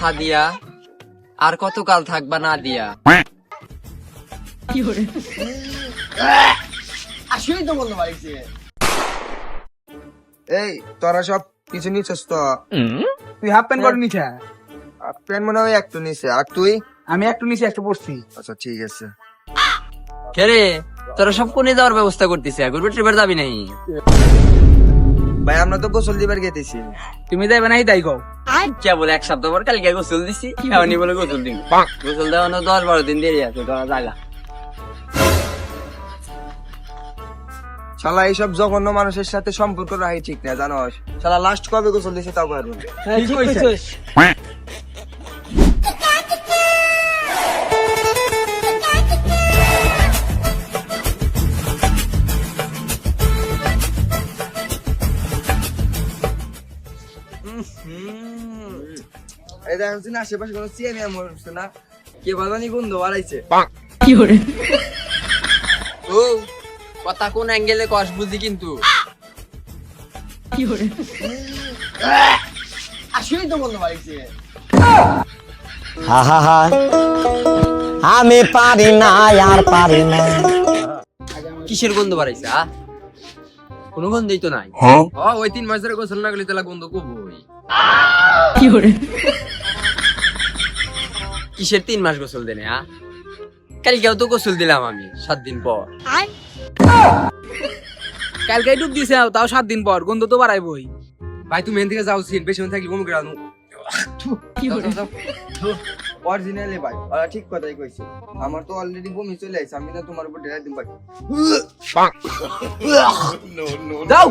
সাদিয়া আর কতকাল থাকবা না দিয়া? আসলেই তো বলতে পারিছে। এই তোরা সব কিছু নিচ্ছিস তো? তুই হাফ প্যান্ট করে নিছে? প্যান্ট মনে হয় একটু নিছে, আর তুই? আমি একটু নিচে একটু পড়ছি। আচ্ছা ঠিক আছে। কে রে, তোরা সব কোনে যাওয়ার ব্যবস্থা করতেছে, ঘুরবে ট্রিপের যাবি নাই? ভাই আমরা তো গোসল দিবার গেতেছি। তুমি যাইবে নাই তাই কও। কে বলে এক সপ্তাহ পর কালকে গোসল দিছি, এমনি বলে গোসল দিন। গোসল দেওয়ানো 10-12 দিন দেরি আছে, তোরা জাগা। শালা এইসব জঘন্য মানুষের সাথে সম্পর্ক রাখি ঠিক না, জানোস? শালা লাস্ট কবে গোসল দিছে তাও পারবো না। ঠিক কইছিস। এই দেখছি না আশেপাশে কোনো সিএমএ মরছে না, কে বাজানি গন্ধ বাড়াইছে। ও কথা কোন অ্যাঙ্গেলে কস বুঝি কিন্তু। আসলেই তো বলতে পারিছে। আমি পারি না আর পারি না। কিসের গন্ধ বাড়াইছে? কোনো গন্ধই তো নাই। ওই 3 মাস ধরে গোসল না করলে তাহলে গন্ধ কবই। কিসের 3 মাস গোসল দেনে? কালকেও তো গোসল দিলাম আমি 7 দিন পর। কালকে ডুব দিছে, তাও 7 দিন পর, গন্ধ তো বাড়াইবই। ভাই তুমি এখান থেকে যাও, সিন বেশি থাকলে বমি করে আনো। অরিজিনালি ভাই ওরা ঠিক কথাই কইছে। আমার তো অলরেডি বমি চলে আইছে, আমি তো তোমার উপর ঢেলাই দিম ভাই। যাও।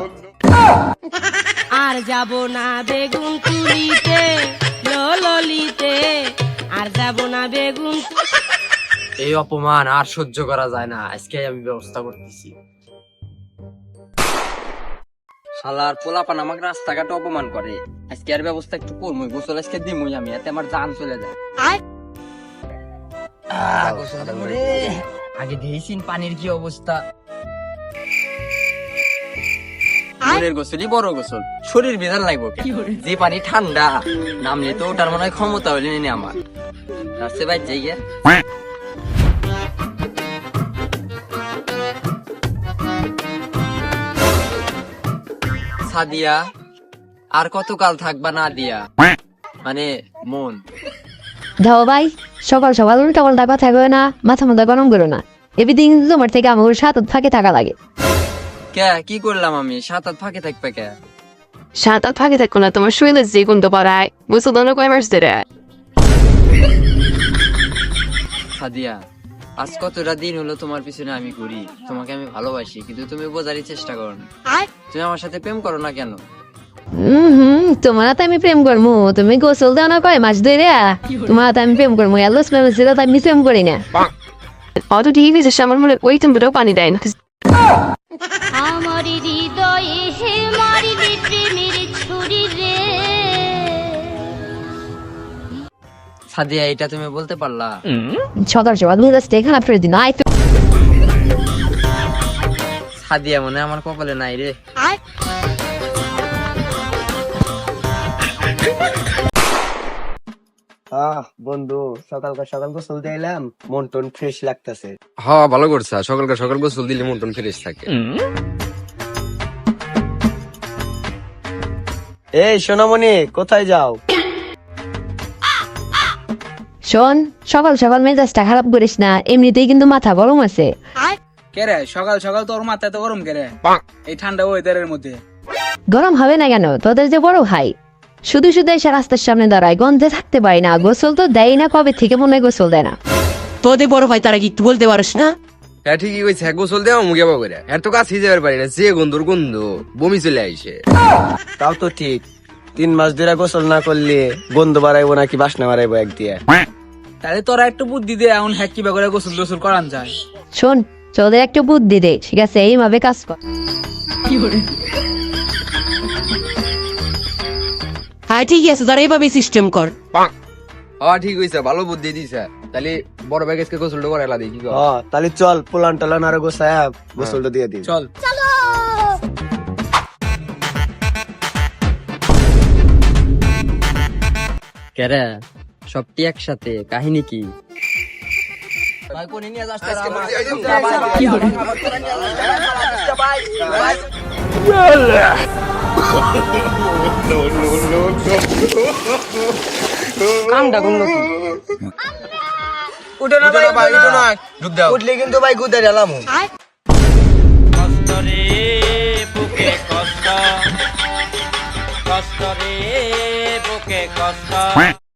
আর যাব না বেগুন তুলিতে ললিতে, আর যাব না বেগুন। এই অপমান আর সহ্য করা যায় না, আজকে আমি ব্যবস্থা করতেছি। শালার পোলাপান আমাকে রাস্তাঘাটে অপমান করে, আজকে আর ব্যবস্থা একটু করবই। গোসল আজকে দিমই আমি, এতে আমার জান চলে যায়। আগে দিয়েছিন পানির কি অবস্থা। মনের গোসলই বড় গোসল, শরীর বিধান লাগবো কেন? যে পানি ঠান্ডা নামলে তো ওটার মনে হয় ক্ষমতা হইলে নেই আমার। রাস্তে বাইর যাই গে। সাদিয়া আর কতকাল থাকবা না দিয়া? মানে মন। দাও ভাই, সকাল সকাল উল্টা পাল্টা কথা কয় না, মাথা মাথা গরম করো না। এভরিথিং তোমার থেকে আমার সাত ফাঁকে থাকা লাগে। কে কি করলাম আমি? 7 ফাঁকে থাকবে কে? সাত ফাঁকে থাকো না, তোমার শরীরে যে গন্ধ পাড়ায় বুঝছো তো কয় মাস ধরে। সাদিয়া আজ কতটা দিন হলো তোমার পিছনে আমি ঘুরি, তোমাকে আমি ভালোবাসি, কিন্তু তুমি বোঝারই চেষ্টা করো না। তুমি আমার সাথে প্রেম করো না কেন? তোমার হাতে আমি প্রেম করবো? তুমি গোসল দাও না কয় মাস ধরে, তোমার হাতে আমি প্রেম করবো? এলোস প্রেম ছিল, আমি প্রেম করি না। অত ঠিক আছে, আমার মনে ওই টেম্পারেও পানি দেয় না। আমার হৃদয়ে হে মারিলে প্রেমের ছুরি রে। সাদিয়া এটা তুমি বলতে পারলা? সকাল সকাল মেজাজটা খারাপ করে দিন। সাদিয়া মনে হয় আমার কপালে নাই রে। বন্ধু সকালকার সকাল গোসল দিলাম, মন টন ফ্রেশ লাগতেছে। হ্যাঁ ভালো করছা, সকালকার সকাল গোসল দিলে মন টন ফ্রেশ থাকে। এই সোনামণি, কোথায় যাও? শোন, সকাল সকাল মেজাজটা খারাপ করিস না, এমনিতেই কিন্তু মাথা গরম আছে। কে রে, সকাল সকাল তোর মাথা এত গরম কে রে? এই ঠান্ডা ওয়েদারের মধ্যে গরম হবে না কেন? তোদের যে বড় ভাই শুধু শুধু এসে রাস্তার সামনে দাঁড়ায়, গন্ধে থাকতে পারি না। গোসল তো দেয় না, কবে থেকে মনে হয় গোসল দেয় না। তোদের বড় ভাই তারা কি একটু বলতে পারিস না? হ্যাঁ ঠিকই কইছে, গোসল দেওয়া মুখে পাবো করে এর তো কাছে যাবার পারি না, যে গন্ধর গন্ধ বমি চলে আইসে। তাও তো ঠিক, 3 মাস ধরে গোসল না করলে গন্ধ বাড়াইবো নাকি বাসনা বাড়াইবো এক দিয়ে? তাহলে তোরা একটু বুদ্ধি দে, এখন হ্যাক কিবা করে গোসল টোসল করান যায়। শোন, তোদের একটু বুদ্ধি দে, ঠিক আছে? এইভাবে কাজ কর। হ্যাঁ ঠিক আছে, তারা এইভাবে সিস্টেম কর। হ্যাঁ ঠিক হইছে, ভালো বুদ্ধি দিছে। তাহলে বড় ভাই আজকে গোসলটা করে এলা দিই কি কর? তাহলে চল পোলান টালান আরো গোসায় গোসলটা দিয়ে দিই। চল। কেরে সবটি একসাথে কাহিনী কি ভাই কোনে নিয়ে যাস তোরা? কামটা কোন লোক উঠো না ভাই, ভাই উঠো না। ঢুক দাও উঠলে কিন্তু ভাই গুদে ঢালাম। কষ্ট রে বুকে কষ্ট, কষ্ট রে বুকে কষ্ট।